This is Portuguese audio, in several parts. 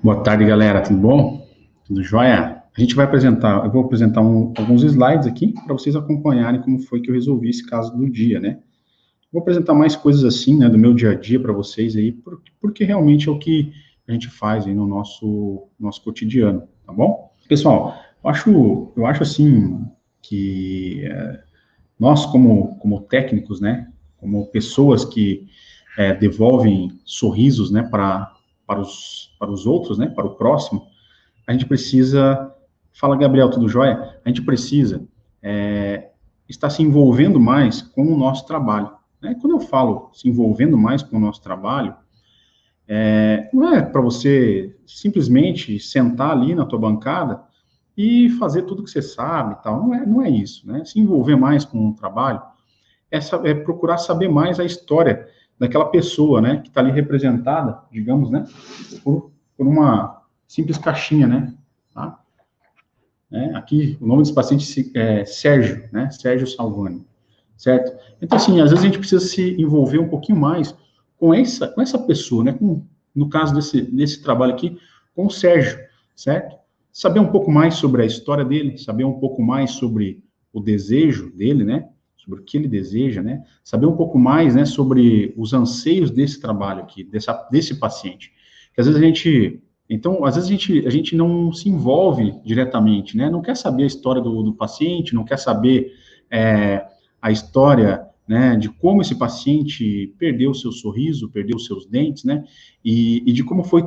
Boa tarde, galera. Tudo bom? Tudo jóia? Eu vou apresentar alguns slides aqui para vocês acompanharem como foi que eu resolvi esse caso do dia, né? Vou apresentar mais coisas assim, né, do meu dia a dia para vocês aí, porque realmente é o que a gente faz aí no nosso cotidiano, tá bom? Pessoal, eu acho assim que nós como técnicos, né, como pessoas que devolvem sorrisos, né, para os outros, né, para o próximo, a gente precisa. Fala, Gabriel, tudo jóia? A gente precisa estar se envolvendo mais com o nosso trabalho. Né? Quando eu falo se envolvendo mais com o nosso trabalho, não é para você simplesmente sentar ali na tua bancada e fazer tudo que você sabe e tal. Não é isso, né? Se envolver mais com o trabalho é procurar saber mais a história daquela pessoa, né, que está ali representada, digamos, né, por uma simples caixinha, né, tá? Aqui, o nome desse paciente é Sérgio, né? Sérgio Salvani, certo? Então, assim, às vezes a gente precisa se envolver um pouquinho mais com essa pessoa, né? No caso desse trabalho aqui, com o Sérgio, certo? Saber um pouco mais sobre a história dele, saber um pouco mais sobre o desejo dele, né? Sobre o que ele deseja, né? Saber um pouco mais, né? Sobre os anseios desse trabalho aqui, desse paciente. Que às vezes a gente não se envolve diretamente, né? Não quer saber a história do paciente, não quer saber a história, né, de como esse paciente perdeu o seu sorriso, perdeu os seus dentes, né? E de como foi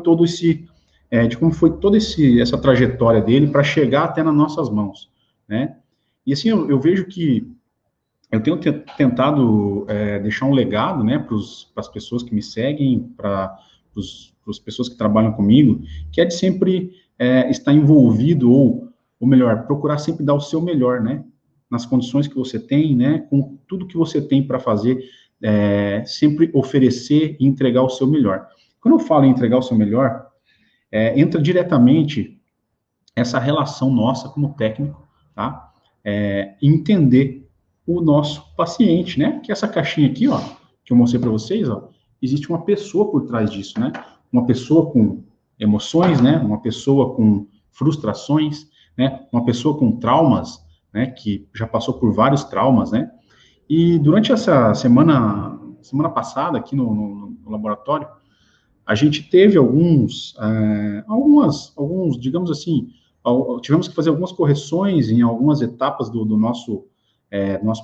essa trajetória dele para chegar até nas nossas mãos, né? E assim, eu vejo que eu tenho tentado deixar um legado, né, para as pessoas que me seguem, para as pessoas que trabalham comigo, que é de sempre estar envolvido, ou melhor, procurar sempre dar o seu melhor, né, nas condições que você tem, né, com tudo que você tem para fazer, sempre oferecer e entregar o seu melhor. Quando eu falo em entregar o seu melhor, entra diretamente essa relação nossa como técnico, tá? Entender o nosso paciente, né? Que essa caixinha aqui, ó, que eu mostrei para vocês, ó, existe uma pessoa por trás disso, né? Uma pessoa com emoções, né? Uma pessoa com frustrações, né? Uma pessoa com traumas, né? Que já passou por vários traumas, né? E durante essa semana passada aqui no laboratório, a gente teve digamos assim, tivemos que fazer algumas correções em algumas etapas do nosso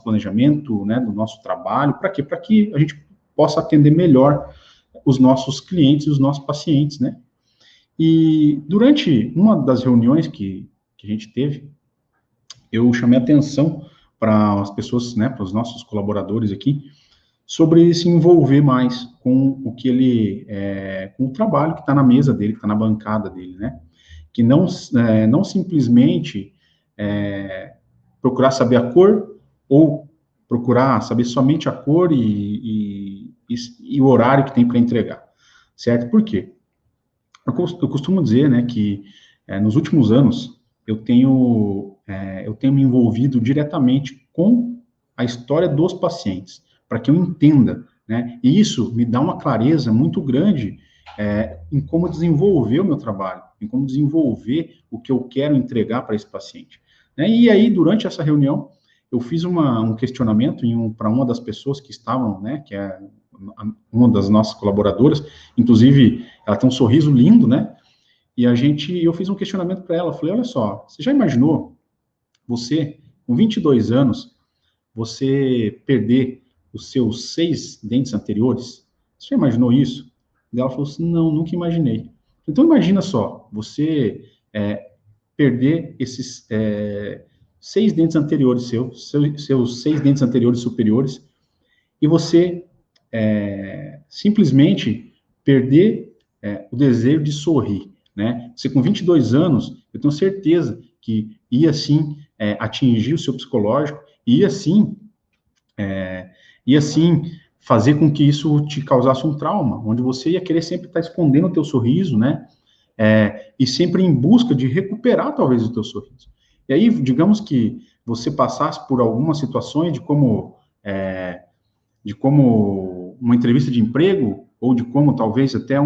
planejamento, né, do nosso trabalho. Para quê? Para que a gente possa atender melhor os nossos clientes, os nossos pacientes, né? E durante uma das reuniões que a gente teve, eu chamei atenção para as pessoas, né, para os nossos colaboradores aqui, sobre se envolver mais com com o trabalho que está na mesa dele, que está na bancada dele, né? Que não simplesmente procurar saber a cor ou procurar saber somente a cor e o horário que tem para entregar, certo? Por quê? Eu costumo dizer, né, que nos últimos anos eu tenho me envolvido diretamente com a história dos pacientes, para que eu entenda, né? E isso me dá uma clareza muito grande em como desenvolver o meu trabalho, em como desenvolver o que eu quero entregar para esse paciente. Né? E aí, durante essa reunião, eu fiz um questionamento para uma das pessoas que estavam, né, que é uma das nossas colaboradoras, inclusive ela tem um sorriso lindo, né? Eu fiz um questionamento para ela, falei, olha só, você já imaginou você, com 22 anos, você perder os seus 6 dentes anteriores? Você já imaginou isso? E ela falou assim, não, nunca imaginei. Então imagina só, você perder esses 6 dentes anteriores seus 6 dentes anteriores superiores, e você simplesmente perder o desejo de sorrir, né? Você com 22 anos, eu tenho certeza que ia sim atingir o seu psicológico, ia sim, ia sim fazer com que isso te causasse um trauma, onde você ia querer sempre estar escondendo o teu sorriso, né? E sempre em busca de recuperar talvez o teu sorriso. E aí, digamos que você passasse por algumas situações de como uma entrevista de emprego, ou de como talvez até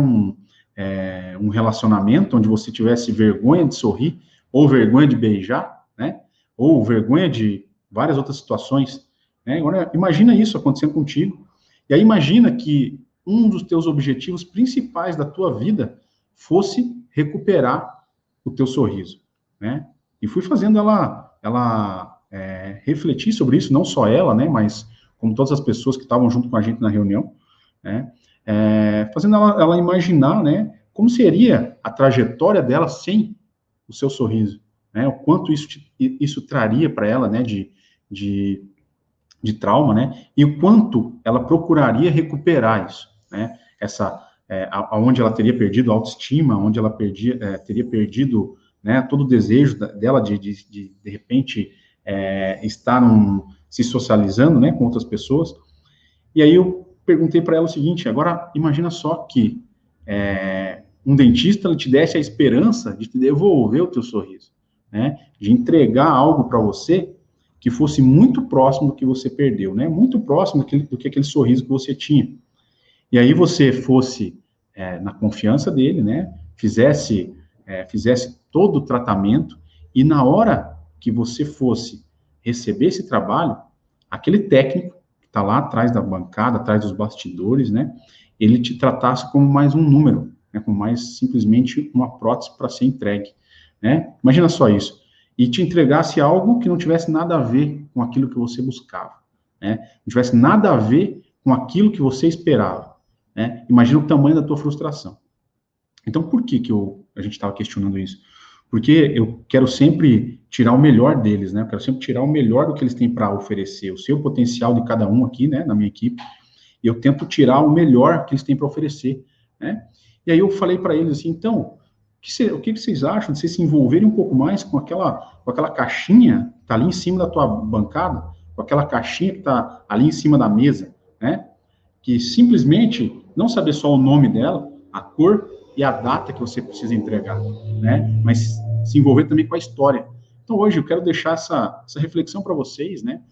um relacionamento onde você tivesse vergonha de sorrir, ou vergonha de beijar, né? Ou vergonha de várias outras situações, né? Agora, imagina isso acontecendo contigo, e aí imagina que um dos teus objetivos principais da tua vida fosse recuperar o teu sorriso, né? E fui fazendo ela refletir sobre isso, não só ela, né? Mas como todas as pessoas que estavam junto com a gente na reunião, né? Fazendo ela imaginar, né? Como seria a trajetória dela sem o seu sorriso, né? O quanto isso traria para ela, né? De, de trauma, né? E o quanto ela procuraria recuperar isso, né? Onde ela teria perdido a autoestima, onde ela teria perdido, né, todo o desejo dela de repente, estar se socializando, né, com outras pessoas. E aí eu perguntei para ela o seguinte: agora imagina só que um dentista te desse a esperança de te devolver o teu sorriso, né, de entregar algo para você que fosse muito próximo do que você perdeu, né, muito próximo do que aquele sorriso que você tinha. E aí você fosse na confiança dele, né, fizesse todo o tratamento, e na hora que você fosse receber esse trabalho, aquele técnico que está lá atrás da bancada, atrás dos bastidores, né, ele te tratasse como mais um número, né, como mais simplesmente uma prótese para ser entregue, né? Imagina só isso. E te entregasse algo que não tivesse nada a ver com aquilo que você buscava, né? Não tivesse nada a ver com aquilo que você esperava, né? Imagina o tamanho da tua frustração. Então, por que a gente estava questionando isso? Porque eu quero sempre tirar o melhor deles, né? Eu quero sempre tirar o melhor do que eles têm para oferecer, o seu potencial de cada um aqui, né, na minha equipe, e eu tento tirar o melhor que eles têm para oferecer, né? E aí eu falei para eles assim, então, o que vocês acham de vocês se envolverem um pouco mais com aquela caixinha que está ali em cima da tua bancada, com aquela caixinha que está ali em cima da mesa, né? Que simplesmente não saber só o nome dela, a cor e a data que você precisa entregar, né? Mas se envolver também com a história. Então, hoje eu quero deixar essa reflexão para vocês, né?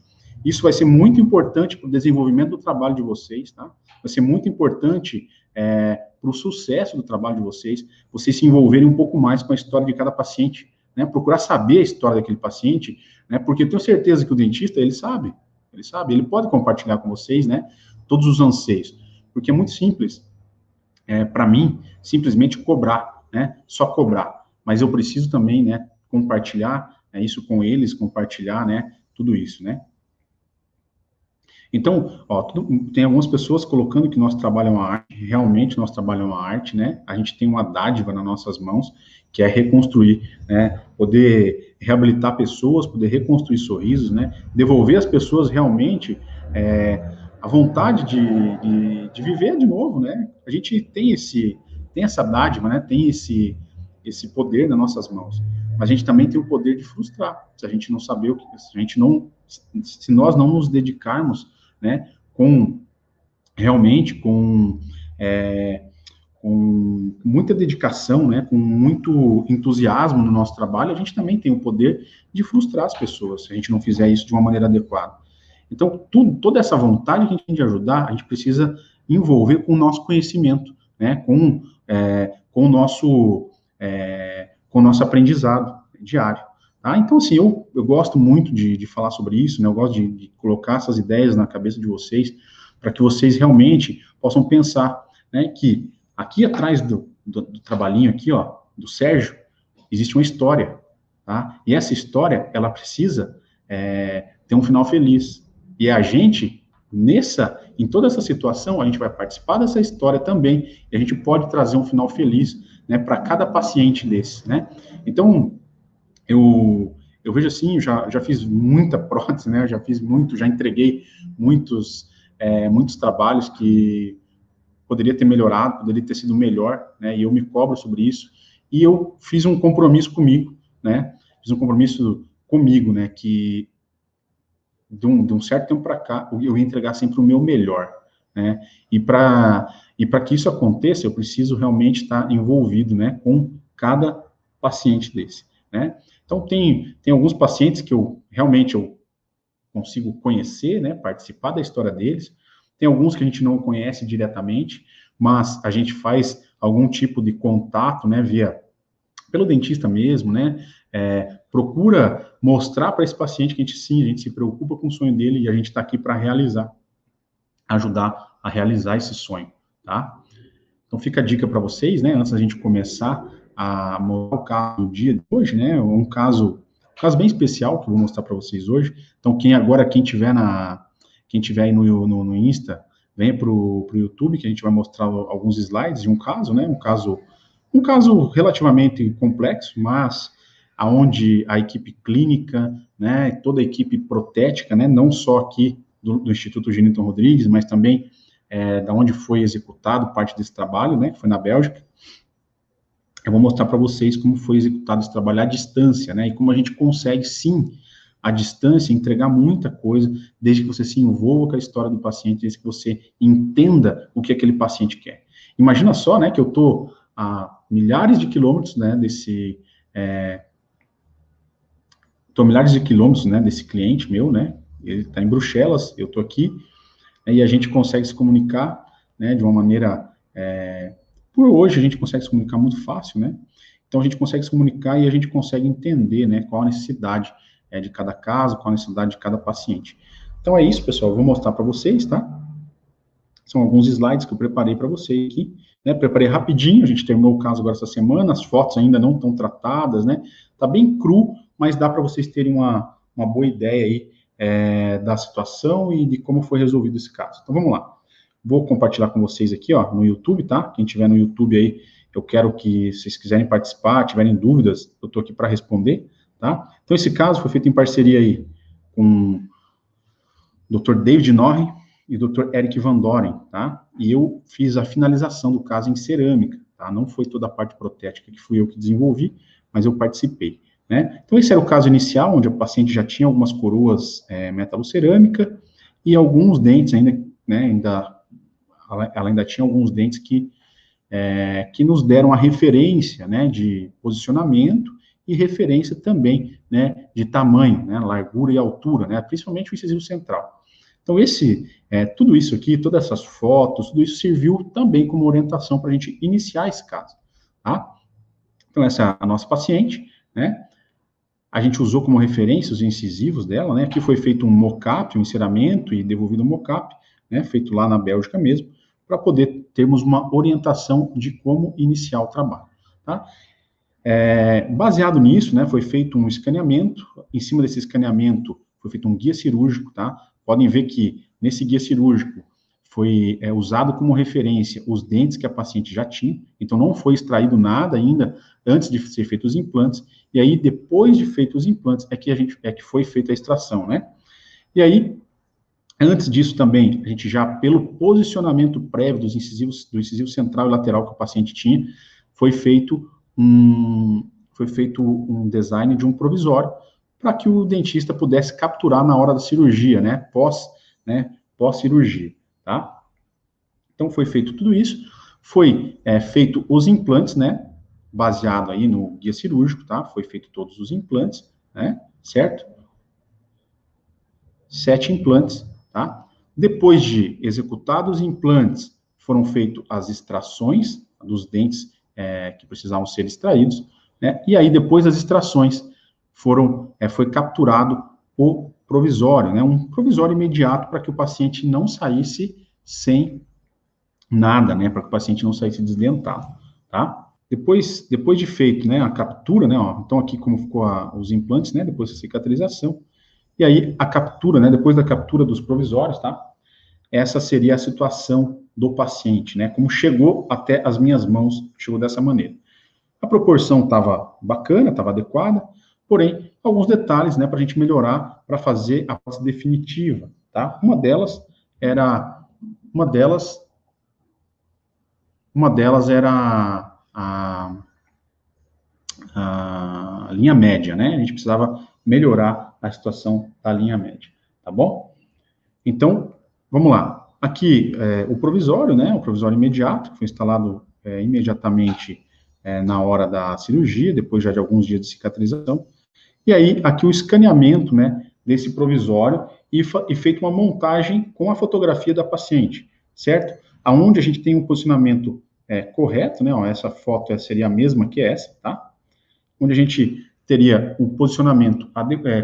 Isso vai ser muito importante para o desenvolvimento do trabalho de vocês, tá? Vai ser muito importante para o sucesso do trabalho de vocês se envolverem um pouco mais com a história de cada paciente, né? Procurar saber a história daquele paciente, né? Porque eu tenho certeza que o dentista, ele sabe, ele pode compartilhar com vocês, né? Todos os anseios, porque é muito simples, para mim, simplesmente cobrar, né? Só cobrar, mas eu preciso também, né? Compartilhar isso com eles, compartilhar, né? Tudo isso, né? Então, ó, tem algumas pessoas colocando que nós trabalhamos a arte, realmente nós trabalhamos a arte, né? A gente tem uma dádiva nas nossas mãos, que é reconstruir, né? Poder reabilitar pessoas, poder reconstruir sorrisos, né? Devolver às pessoas realmente a vontade de viver de novo, né? A gente tem essa dádiva, né? Tem esse poder nas nossas mãos. Mas a gente também tem o poder de frustrar, se a gente não saber se nós não nos dedicarmos, né, realmente com muita dedicação, né, com muito entusiasmo no nosso trabalho, a gente também tem o poder de frustrar as pessoas, se a gente não fizer isso de uma maneira adequada. Então, toda essa vontade que a gente tem de ajudar, a gente precisa envolver com o nosso conhecimento, né, com o nosso aprendizado diário. Tá? Então, assim, eu gosto muito de falar sobre isso, né? Eu gosto de colocar essas ideias na cabeça de vocês, para que vocês realmente possam pensar, né, que aqui atrás do trabalhinho aqui, ó, do Sérgio, existe uma história, tá? E essa história, ela precisa ter um final feliz. E a gente, em toda essa situação, a gente vai participar dessa história também, e a gente pode trazer um final feliz, né, para cada paciente desse, né? Então, eu vejo assim, já fiz muita prótese, né? Já entreguei muitos trabalhos que poderia ter melhorado, poderia ter sido melhor, né? E eu me cobro sobre isso. E eu fiz um compromisso comigo, né? Fiz um compromisso comigo, né? Que de um certo tempo para cá, eu ia entregar sempre o meu melhor, né? E para que isso aconteça, eu preciso realmente estar envolvido, né? Com cada paciente desse, né? Então, tem alguns pacientes que eu consigo conhecer, né, participar da história deles. Tem alguns que a gente não conhece diretamente, mas a gente faz algum tipo de contato, né, pelo dentista mesmo, né, procura mostrar para esse paciente que a gente se preocupa com o sonho dele e a gente está aqui para ajudar a realizar esse sonho, tá? Então fica a dica para vocês, né, antes da gente começar a mostrar o caso do dia de hoje, né, um caso bem especial que eu vou mostrar para vocês hoje. Então quem tiver aí no Insta, venha pro YouTube, que a gente vai mostrar alguns slides de um caso, né, um caso relativamente complexo, mas aonde a equipe clínica, né, toda a equipe protética, né, não só aqui do Instituto Genilton Rodrigues, mas também da onde foi executado parte desse trabalho, né, que foi na Bélgica. Eu vou mostrar para vocês como foi executado esse trabalho à distância, né, e como a gente consegue, sim, à distância, entregar muita coisa, desde que você se envolva com a história do paciente, desde que você entenda o que aquele paciente quer. Imagina só, né, que eu estou a milhares de quilômetros, né, desse cliente meu, né, ele está em Bruxelas, eu estou aqui, né, e a gente consegue se comunicar, né, de uma maneira, por hoje a gente consegue se comunicar muito fácil, né, então a gente consegue se comunicar e a gente consegue entender, né, qual a necessidade de cada caso, qual a necessidade de cada paciente. Então é isso, pessoal, eu vou mostrar para vocês, tá? São alguns slides que eu preparei para vocês aqui, né, preparei rapidinho, a gente terminou o caso agora essa semana, as fotos ainda não estão tratadas, né, tá bem cru, mas dá para vocês terem uma boa ideia aí da situação e de como foi resolvido esse caso. Então vamos lá. Vou compartilhar com vocês aqui, ó, no YouTube, tá? Quem tiver no YouTube aí, eu quero que, se vocês quiserem participar, tiverem dúvidas, eu tô aqui para responder, tá? Então esse caso foi feito em parceria aí com o Dr. David Norrie e o Dr. Eric Van Doren, tá? E eu fiz a finalização do caso em cerâmica, tá? Não foi toda a parte protética que fui eu que desenvolvi, mas eu participei, né? Então esse era o caso inicial, onde a paciente já tinha algumas coroas metalocerâmica e alguns dentes ainda, né, ela ainda tinha alguns dentes que nos deram a referência, né, de posicionamento e referência também, né, de tamanho, né, largura e altura, né, principalmente o incisivo central. Então, tudo isso aqui, todas essas fotos, tudo isso serviu também como orientação para a gente iniciar esse caso, tá? Então, essa é a nossa paciente, né? A gente usou como referência os incisivos dela, né? Aqui foi feito um mock-up, um enceramento e devolvido um mock-up, né? Feito lá na Bélgica mesmo, para poder termos uma orientação de como iniciar o trabalho, tá? Baseado nisso, né? Foi feito um escaneamento. Em cima desse escaneamento foi feito um guia cirúrgico, tá? Podem ver que nesse guia cirúrgico foi usado como referência os dentes que a paciente já tinha, então não foi extraído nada ainda antes de ser feitos os implantes, e aí depois de feitos os implantes é que foi feita a extração, né? E aí, antes disso também, a gente já, pelo posicionamento prévio dos incisivos, do incisivo central e lateral que o paciente tinha, foi feito um design de um provisório para que o dentista pudesse capturar na hora da cirurgia, né, pós-cirurgia, tá? Então, foi feito tudo isso, foi feito os implantes, né, baseado aí no guia cirúrgico, tá? Foi feito todos os implantes, né, certo? 7 implantes, tá? Depois de executados os implantes, foram feitas as extrações dos dentes que precisavam ser extraídos, né? E aí, depois das extrações, foi capturado o provisório, né? Um provisório imediato para que o paciente não saísse sem nada, né? Para que o paciente não saísse desdentado, tá? Depois de feito, né, a captura, né, ó, então aqui como ficou os implantes, né, depois da cicatrização, e aí a captura, né, depois da captura dos provisórios, tá? Essa seria a situação do paciente, né? Como chegou até as minhas mãos, chegou dessa maneira. A proporção estava bacana, estava adequada, porém, alguns detalhes, né, para a gente melhorar, para fazer a prótese definitiva, tá? Uma delas era a linha média, né? A gente precisava melhorar a situação da linha média, tá bom? Então, vamos lá. Aqui, o provisório, né? O provisório imediato, que foi instalado imediatamente na hora da cirurgia, depois já de alguns dias de cicatrização. E aí, aqui o escaneamento, né, desse provisório e feito uma montagem com a fotografia da paciente, certo? Aonde a gente tem um posicionamento correto, né? Ó, essa foto seria a mesma que essa, tá? Onde a gente teria o posicionamento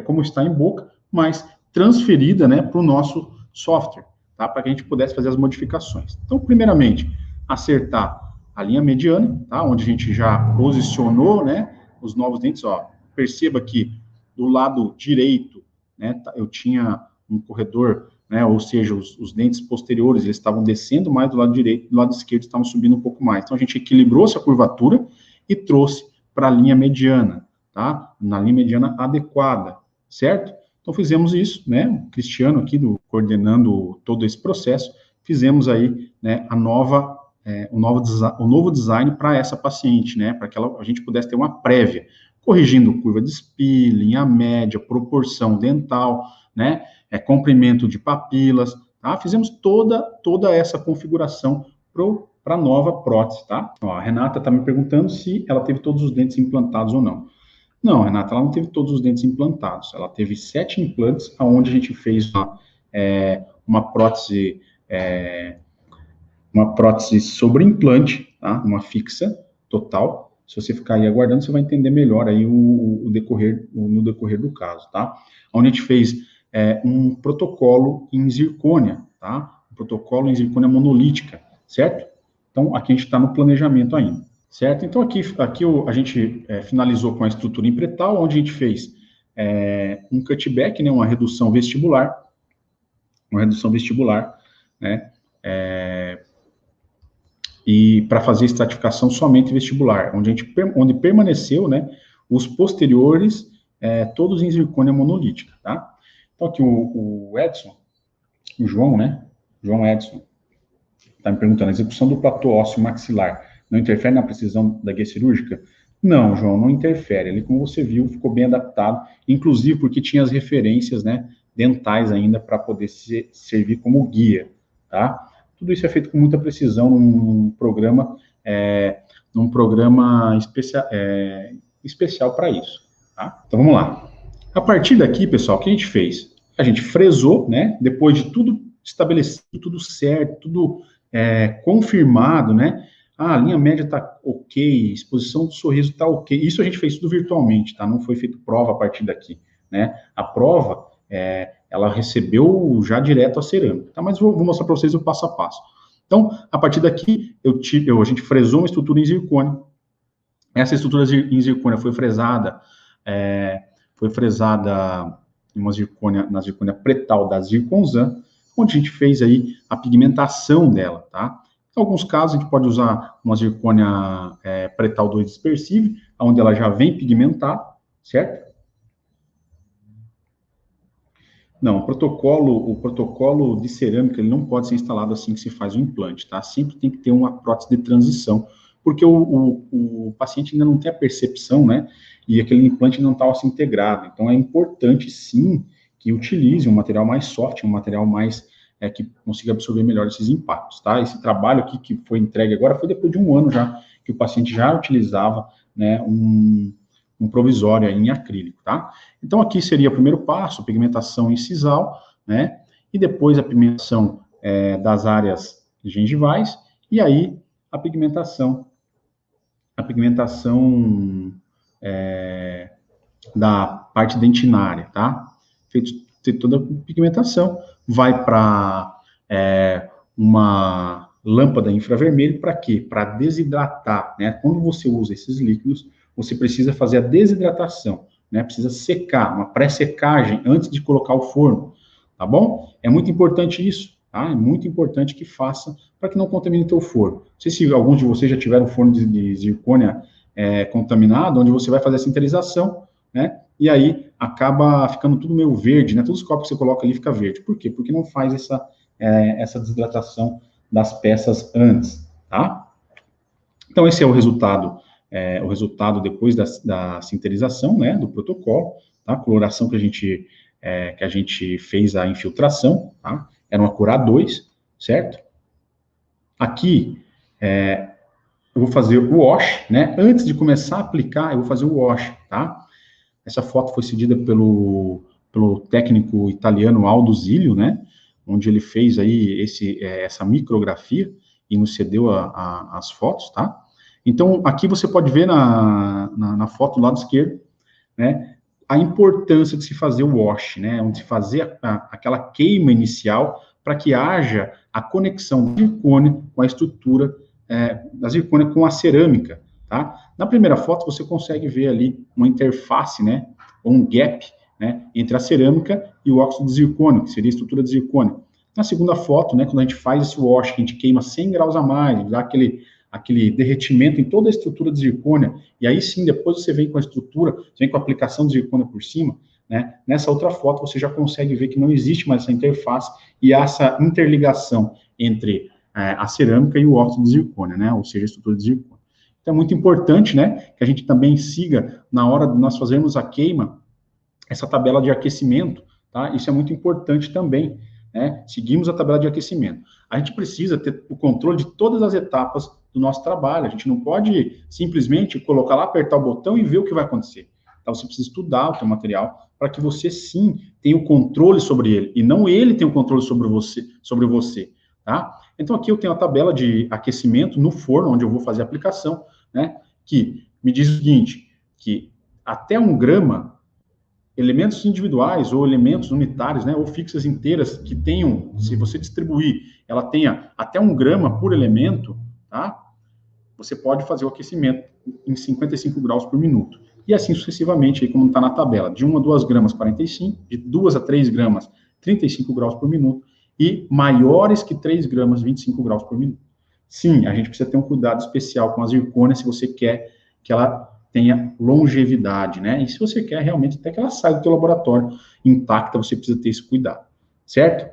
como está em boca, mas transferida, né, para o nosso software, tá? Para que a gente pudesse fazer as modificações. Então, primeiramente, acertar a linha mediana, tá? Onde a gente já posicionou, né, os novos dentes, ó. Perceba que do lado direito, né, eu tinha um corredor, né, ou seja, os dentes posteriores, eles estavam descendo mais do lado direito, do lado esquerdo estavam subindo um pouco mais. Então, a gente equilibrou essa curvatura e trouxe para a linha mediana, tá? Na linha mediana adequada, certo? Então, fizemos isso, né? O Cristiano aqui, coordenando todo esse processo, fizemos aí, né, o novo design para essa paciente, né? Para que a gente pudesse ter uma prévia, corrigindo curva de Spee, linha média, proporção dental, né? Comprimento de papilas, tá? Fizemos toda essa configuração para a nova prótese, tá? Ó, a Renata está me perguntando se ela teve todos os dentes implantados ou não. Não, Renata, ela não teve todos os dentes implantados. Ela teve 7 implantes, onde a gente fez uma prótese sobre implante, tá? Uma fixa total. Se você ficar aí aguardando, você vai entender melhor aí no decorrer do caso, tá? Onde a gente fez um protocolo em zircônia, tá? Um protocolo em zircônia monolítica, certo? Então, aqui a gente está no planejamento ainda, certo? Então, aqui a gente finalizou com a estrutura em pretal, onde a gente fez um cutback, né? Uma redução vestibular, né? E para fazer estratificação somente vestibular, onde permaneceu, né, os posteriores, todos em zircônia monolítica, tá? Então, aqui o Edson, o João, né, João Edson, está me perguntando, a execução do platô ósseo maxilar não interfere na precisão da guia cirúrgica? Não, João, não interfere. Ele, como você viu, ficou bem adaptado, inclusive porque tinha as referências, né, dentais ainda para poder servir como guia, tá? Tudo isso é feito com muita precisão num programa especial para isso, tá? Então, vamos lá. A partir daqui, pessoal, o que a gente fez? A gente fresou, né? Depois de tudo estabelecido, tudo certo, tudo confirmado, né? A linha média está ok, exposição do sorriso está ok. Isso a gente fez tudo virtualmente, tá? Não foi feito prova a partir daqui, né? A prova, ela recebeu já direto a cerâmica, tá? Mas vou mostrar para vocês o passo a passo. Então, a partir daqui, a gente fresou uma estrutura em zircônia. Essa estrutura em zircônia foi fresada na zircônia pretal da Zirconzan, onde a gente fez aí a pigmentação dela, tá? Em alguns casos, a gente pode usar uma zircônia pretal 2 dispersiva, onde ela já vem pigmentada, certo? Não, o protocolo de cerâmica, ele não pode ser instalado assim que se faz o implante, tá? Sempre tem que ter uma prótese de transição, porque o paciente ainda não tem a percepção, né? E aquele implante não está assim integrado. Então, é importante, sim, que utilize um material mais soft, um material mais que consiga absorver melhor esses impactos, tá? Esse trabalho aqui que foi entregue agora foi depois de um ano já, que o paciente já utilizava, né, um provisório em acrílico, tá? Então, aqui seria o primeiro passo, pigmentação incisal, né? E depois a pigmentação das áreas gengivais, e aí a pigmentação da parte dentinária, tá? Feito toda a pigmentação, vai para uma lâmpada infravermelho, para quê? Para desidratar, né? Quando você usa esses líquidos, você precisa fazer a desidratação, né? Precisa secar, uma pré-secagem antes de colocar o forno, tá bom? É muito importante isso, tá? É muito importante que faça para que não contamine o teu forno. Não sei se alguns de vocês já tiveram forno de zircônia contaminado, onde você vai fazer a sinterização, né? E aí acaba ficando tudo meio verde, né? Todos os copos que você coloca ali fica verde. Por quê? Porque não faz essa desidratação das peças antes, tá? Então, esse é o resultado depois da sinterização, né, do protocolo, tá? A coloração que a gente fez a infiltração, tá? Era uma cor A2, certo? Aqui, eu vou fazer o wash, né? Antes de começar a aplicar, eu vou fazer o wash, tá? Essa foto foi cedida pelo técnico italiano Aldo Zilio, né? Onde ele fez aí essa micrografia. e nos cedeu as fotos, tá? Então, aqui você pode ver na foto do lado esquerdo, né, a importância de se fazer o wash, né, onde se fazer aquela queima inicial para que haja a conexão da zircônia com a estrutura da zircônia com a cerâmica, tá? Na primeira foto você consegue ver ali uma interface, né, ou um gap, né, entre a cerâmica e o óxido de zircônio, que seria a estrutura de zircônio. Na segunda foto, né, quando a gente faz esse wash, que a gente queima 100 graus a mais, dá aquele derretimento em toda a estrutura de zircônia, e aí sim, depois você vem com a estrutura, você vem com a aplicação de zircônia por cima, né? Nessa outra foto você já consegue ver que não existe mais essa interface e essa interligação entre a cerâmica e o óxido de zircônia, né? Ou seja, a estrutura de zircônia. Então é muito importante, né, que a gente também siga, na hora de nós fazermos a queima, essa tabela de aquecimento, tá? Isso é muito importante também, né? Seguimos a tabela de aquecimento. A gente precisa ter o controle de todas as etapas do nosso trabalho. A gente não pode simplesmente colocar lá, apertar o botão e ver o que vai acontecer. Então, você precisa estudar o seu material para que você, sim, tenha o controle sobre ele, e não ele tenha o controle sobre você, tá? Então, aqui eu tenho a tabela de aquecimento no forno, onde eu vou fazer a aplicação, né? Que me diz o seguinte, que até 1 grama, elementos individuais ou elementos unitários, né, ou fixas inteiras que tenham, se você distribuir, ela tenha até 1 grama por elemento, tá? Você pode fazer o aquecimento em 55 graus por minuto. E assim sucessivamente, aí como está na tabela, de 1 a 2 gramas, 45, de 2 a 3 gramas, 35 graus por minuto, e maiores que 3 gramas, 25 graus por minuto. Sim, a gente precisa ter um cuidado especial com a zircônia se você quer que ela tenha longevidade, né? E se você quer realmente até que ela saia do teu laboratório intacta, você precisa ter esse cuidado, certo?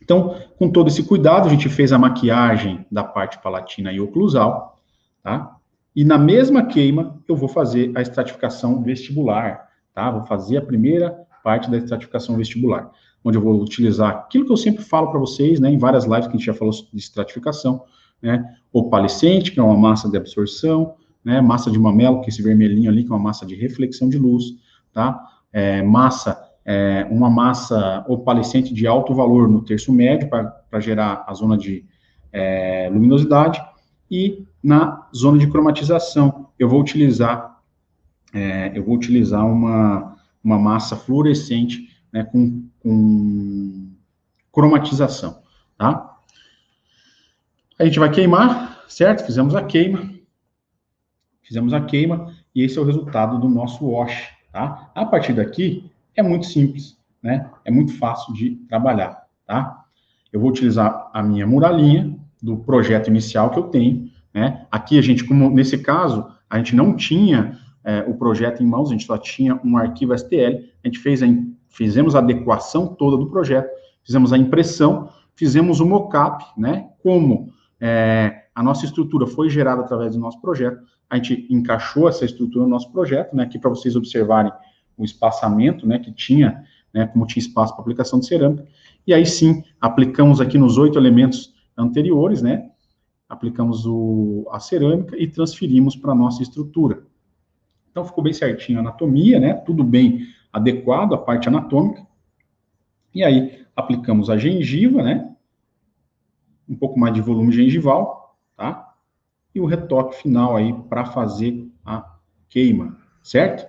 Então, com todo esse cuidado, a gente fez a maquiagem da parte palatina e oclusal, tá? E na mesma queima, eu vou fazer a estratificação vestibular, tá? Vou fazer a primeira parte da estratificação vestibular, onde eu vou utilizar aquilo que eu sempre falo para vocês, né? Em várias lives que a gente já falou de estratificação, né? Opalescente, que é uma massa de absorção, né? Massa de mamelo, que é esse vermelhinho ali, que é uma massa de reflexão de luz, tá? Uma massa opalescente de alto valor no terço médio, para gerar a zona de luminosidade, e na zona de cromatização, eu vou utilizar uma massa fluorescente, né, com cromatização, tá? A gente vai queimar, certo? Fizemos a queima, e esse é o resultado do nosso wash, tá? A partir daqui, é muito simples, né? É muito fácil de trabalhar, tá? Eu vou utilizar a minha muralhinha do projeto inicial que eu tenho, né? Aqui a gente, como nesse caso, a gente não tinha o projeto em mãos, a gente só tinha um arquivo STL, a gente fizemos a adequação toda do projeto, fizemos a impressão, fizemos o mockup, né? Como a nossa estrutura foi gerada através do nosso projeto, a gente encaixou essa estrutura no nosso projeto, né? Aqui para vocês observarem o espaçamento, né? Que tinha, né? Como tinha espaço para aplicação de cerâmica, e aí sim, aplicamos aqui nos 8 elementos anteriores, né? Aplicamos a cerâmica e transferimos para a nossa estrutura. Então, ficou bem certinho a anatomia, né? Tudo bem adequado, a parte anatômica. E aí, aplicamos a gengiva, né? Um pouco mais de volume gengival, tá? E o retoque final aí para fazer a queima, certo?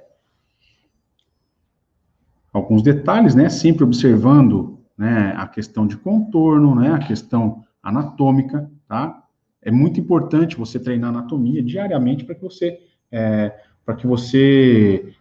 Alguns detalhes, né? Sempre observando, né, a questão de contorno, né? A questão anatômica, tá? É muito importante você treinar anatomia diariamente para que você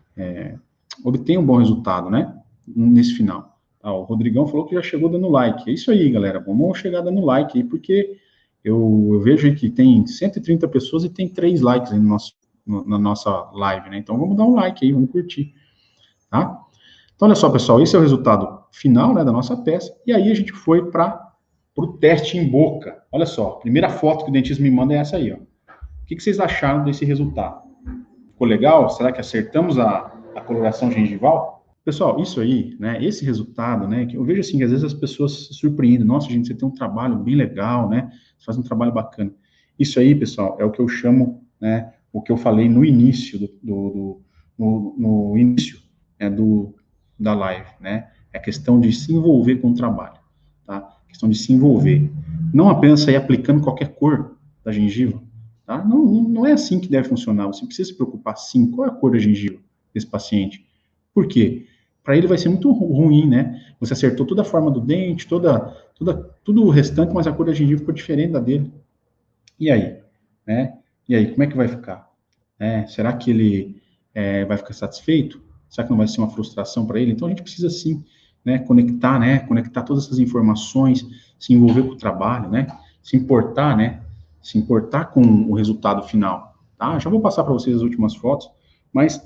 obtenha um bom resultado, né? Nesse final. O Rodrigão falou que já chegou dando like. É isso aí, galera. Vamos chegar dando like aí, porque eu vejo que tem 130 pessoas e tem 3 likes aí na nossa live, né? Então vamos dar um like aí, vamos curtir, tá? Então, olha só, pessoal, esse é o resultado final, né, da nossa peça. E aí a gente foi para o teste em boca. Olha só, a primeira foto que o dentista me manda é essa aí, ó. O que vocês acharam desse resultado? Ficou legal? Será que acertamos a coloração gengival? Pessoal, isso aí, né, esse resultado, né, que eu vejo assim, que às vezes as pessoas se surpreendem. Nossa, gente, você tem um trabalho bem legal, né? Você faz um trabalho bacana. Isso aí, pessoal, é o que eu chamo, né, o que eu falei no início no início da live, né? É questão de se envolver com o trabalho, tá? questão de se envolver. Não apenas sair aplicando qualquer cor da gengiva, tá? Não é assim que deve funcionar. Você precisa se preocupar, sim, qual é a cor da gengiva desse paciente. Por quê? Para ele vai ser muito ruim, né? Você acertou toda a forma do dente, tudo o restante, mas a cor da gengiva ficou diferente da dele. E aí? Né? E aí, como é que vai ficar? Será que ele vai ficar satisfeito? Será que não vai ser uma frustração para ele? Então a gente precisa sim, né, conectar todas essas informações, se envolver com o trabalho, né, se importar com o resultado final, tá? Já vou passar para vocês as últimas fotos, mas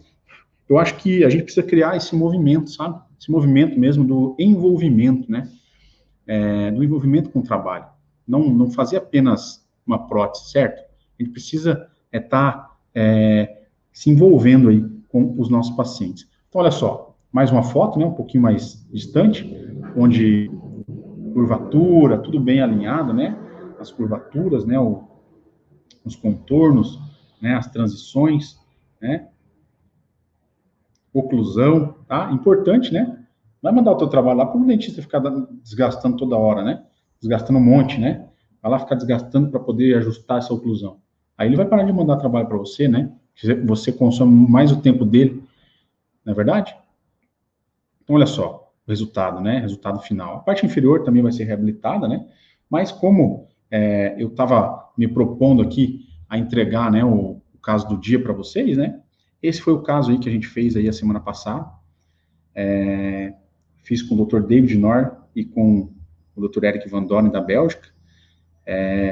eu acho que a gente precisa criar esse movimento, sabe? Esse movimento mesmo do envolvimento, né? Do envolvimento com o trabalho. Não fazer apenas uma prótese, certo? A gente precisa estar se envolvendo aí com os nossos pacientes. Então, olha só, mais uma foto, né, um pouquinho mais distante, onde curvatura, tudo bem alinhado, né? As curvaturas, né? Os contornos, né? As transições, né? Oclusão, tá? Importante, né? Vai mandar o teu trabalho lá para o dentista ficar desgastando toda hora, né? Desgastando um monte, né? Vai lá ficar desgastando para poder ajustar essa oclusão. Aí ele vai parar de mandar trabalho para você, né? Você consome mais o tempo dele, não é verdade? Então, olha só, o resultado, né? Resultado final. A parte inferior também vai ser reabilitada, né? Mas como eu estava me propondo aqui a entregar, né, o caso do dia para vocês, né? Esse foi o caso aí que a gente fez aí a semana passada. Fiz com o Dr. David Nor e com o Dr. Eric Van Dorn, da Bélgica.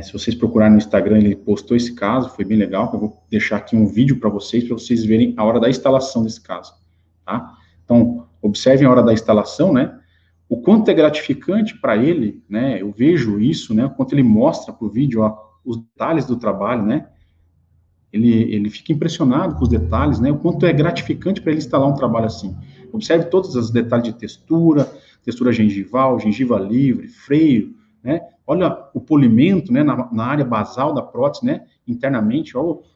Se vocês procurarem no Instagram, ele postou esse caso, foi bem legal. Eu vou deixar aqui um vídeo para vocês verem a hora da instalação desse caso, tá? Então, observem a hora da instalação, né? O quanto é gratificante para ele, né? Eu vejo isso, né? O quanto ele mostra por vídeo, ó, os detalhes do trabalho, né? Ele fica impressionado com os detalhes, né? O quanto é gratificante para ele instalar um trabalho assim. Observe todos os detalhes de textura gengival, gengiva livre, freio, né? Olha o polimento, né, na área basal da prótese, né, internamente.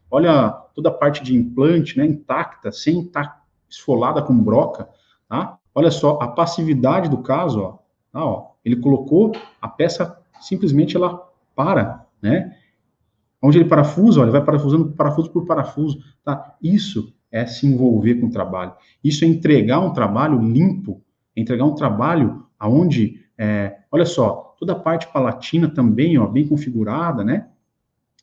Olha toda a parte de implante, né, intacta, sem estar esfolada com broca, tá? Olha só a passividade do caso, ó. Tá, ó. Ele colocou a peça, simplesmente ela para, né? Onde ele parafusa, olha, vai parafusando parafuso por parafuso, tá? Isso é se envolver com o trabalho. Isso é entregar um trabalho limpo, entregar um trabalho aonde, olha só, toda a parte palatina também, ó, bem configurada, né?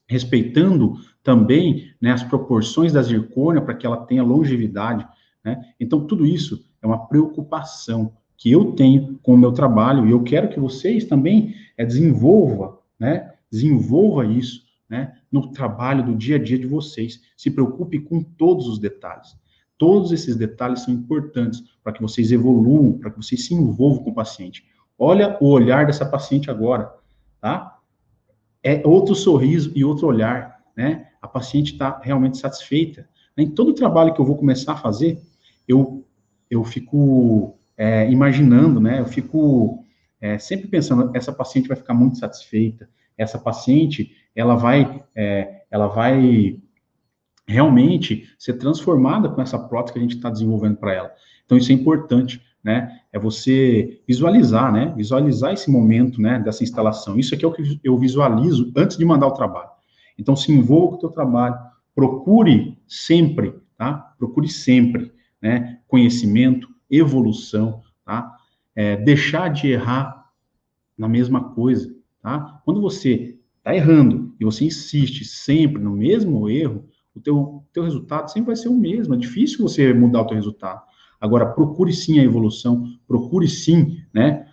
Respeitando também, né, as proporções da zircônia para que ela tenha longevidade, né? Então, tudo isso é uma preocupação que eu tenho com o meu trabalho e eu quero que vocês também desenvolva isso, né, no trabalho do dia a dia de vocês. Se preocupe com todos os detalhes. Todos esses detalhes são importantes para que vocês evoluam, para que vocês se envolvam com o paciente. Olha o olhar dessa paciente agora, tá? É outro sorriso e outro olhar, né? A paciente está realmente satisfeita. Em todo o trabalho que eu vou começar a fazer, eu fico imaginando, né? Eu fico sempre pensando, essa paciente vai ficar muito satisfeita, essa paciente, ela vai realmente ser transformada com essa prótese que a gente está desenvolvendo para ela. Então, isso é importante, né? É você visualizar, né? Visualizar esse momento, né? Dessa instalação. Isso aqui é o que eu visualizo antes de mandar o trabalho. Então, se envolva com o teu trabalho. Procure sempre, tá? Procure sempre, né? Conhecimento, evolução, tá? Deixar de errar na mesma coisa, tá? Quando você está errando e você insiste sempre no mesmo erro, o teu resultado sempre vai ser o mesmo. É difícil você mudar o teu resultado. Agora, procure sim a evolução, procure sim, né,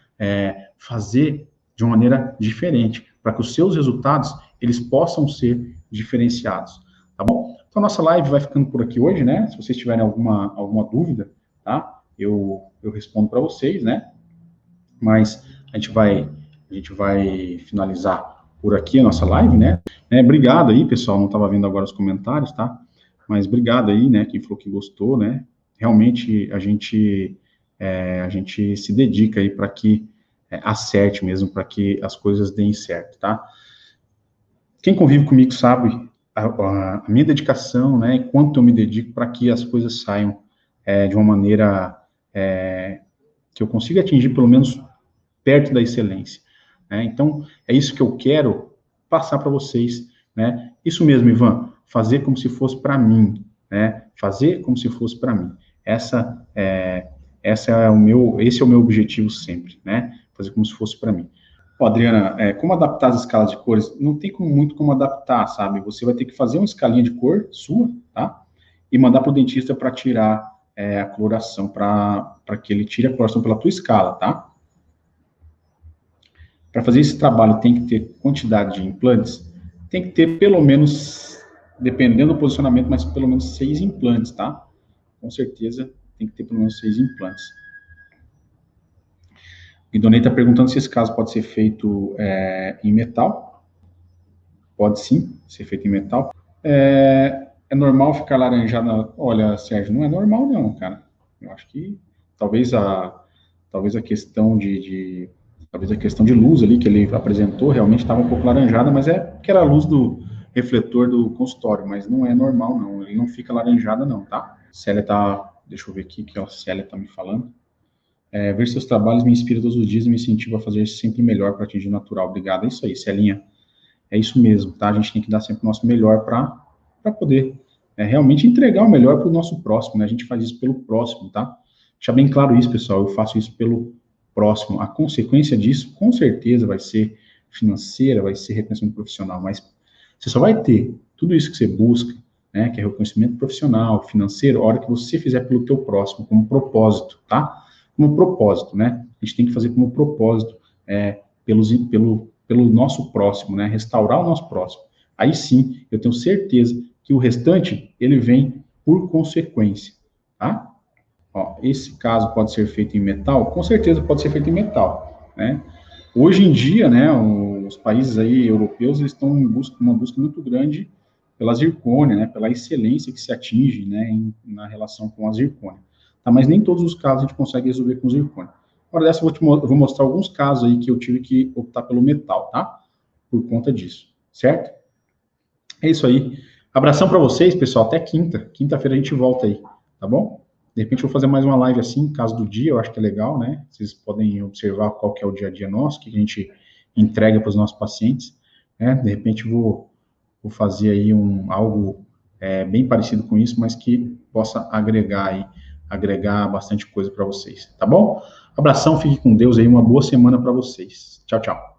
fazer de uma maneira diferente, para que os seus resultados, eles possam ser diferenciados, tá bom? Então, nossa live vai ficando por aqui hoje, né? Se vocês tiverem alguma dúvida, tá? Eu respondo para vocês, né? Mas a gente vai finalizar por aqui a nossa live, né? Obrigado aí, pessoal. Não estava vendo agora os comentários, tá? Mas obrigado aí, né? Quem falou que gostou, né? Realmente a gente se dedica aí para que acerte mesmo, para que as coisas deem certo, tá? Quem convive comigo sabe a minha dedicação, né? E quanto eu me dedico para que as coisas saiam de uma maneira que eu consiga atingir pelo menos perto da excelência, né? Então, é isso que eu quero passar para vocês, né? Isso mesmo, Ivan, fazer como se fosse para mim, né? Fazer como se fosse para mim. Esse é o meu objetivo sempre, né? Fazer como se fosse para mim. Ó, Adriana, como adaptar as escalas de cores? Não tem muito como adaptar, sabe? Você vai ter que fazer uma escalinha de cor sua, tá? E mandar para o dentista para tirar a coloração, para que ele tire a coloração pela tua escala, tá? Para fazer esse trabalho tem que ter quantidade de implantes, tem que ter pelo menos, dependendo do posicionamento, mas pelo menos 6 implantes, tá? Com certeza tem que ter pelo menos 6 implantes. O Idonei está perguntando se esse caso pode ser feito em metal. Pode sim ser feito em metal. É normal ficar laranjada? Olha, Sérgio, não é normal não, cara. Eu acho que talvez a questão talvez a questão de luz ali que ele apresentou realmente estava um pouco laranjada, mas é porque era a luz do refletor do consultório, mas não é normal não, ele não fica laranjada não, tá? Deixa eu ver aqui que a Célia tá me falando. Ver seus trabalhos me inspira todos os dias e me incentiva a fazer sempre melhor para atingir o natural. Obrigado, é isso aí, Celinha. É isso mesmo, tá? A gente tem que dar sempre o nosso melhor para poder realmente entregar o melhor para o nosso próximo, né? A gente faz isso pelo próximo, tá? Deixa bem claro isso, pessoal, eu faço isso pelo próximo. A consequência disso, com certeza, vai ser financeira, vai ser reconhecimento profissional, mas você só vai ter tudo isso que você busca, né, que é reconhecimento profissional, financeiro, a hora que você fizer pelo teu próximo, como propósito, tá? Como propósito, né? A gente tem que fazer como propósito, pelo nosso próximo, né? Restaurar o nosso próximo. Aí sim, eu tenho certeza que o restante, ele vem por consequência, tá? Ó, esse caso pode ser feito em metal? Com certeza pode ser feito em metal, né? Hoje em dia, né, os países aí europeus, eles estão em uma busca muito grande pela zircônia, né, pela excelência que se atinge, né, na relação com a zircônia. Tá, mas nem todos os casos a gente consegue resolver com zircônia. Agora dessa eu vou mostrar alguns casos aí que eu tive que optar pelo metal, tá? Por conta disso, certo? É isso aí. Abração para vocês, pessoal. Até quinta. Quinta-feira a gente volta aí, tá bom? De repente eu vou fazer mais uma live assim, caso do dia, eu acho que é legal, né? Vocês podem observar qual que é o dia a dia nosso, que a gente entrega para os nossos pacientes, né? De repente vou fazer aí algo bem parecido com isso, mas que possa agregar bastante coisa para vocês, tá bom? Abração, fique com Deus aí, uma boa semana para vocês. Tchau, tchau.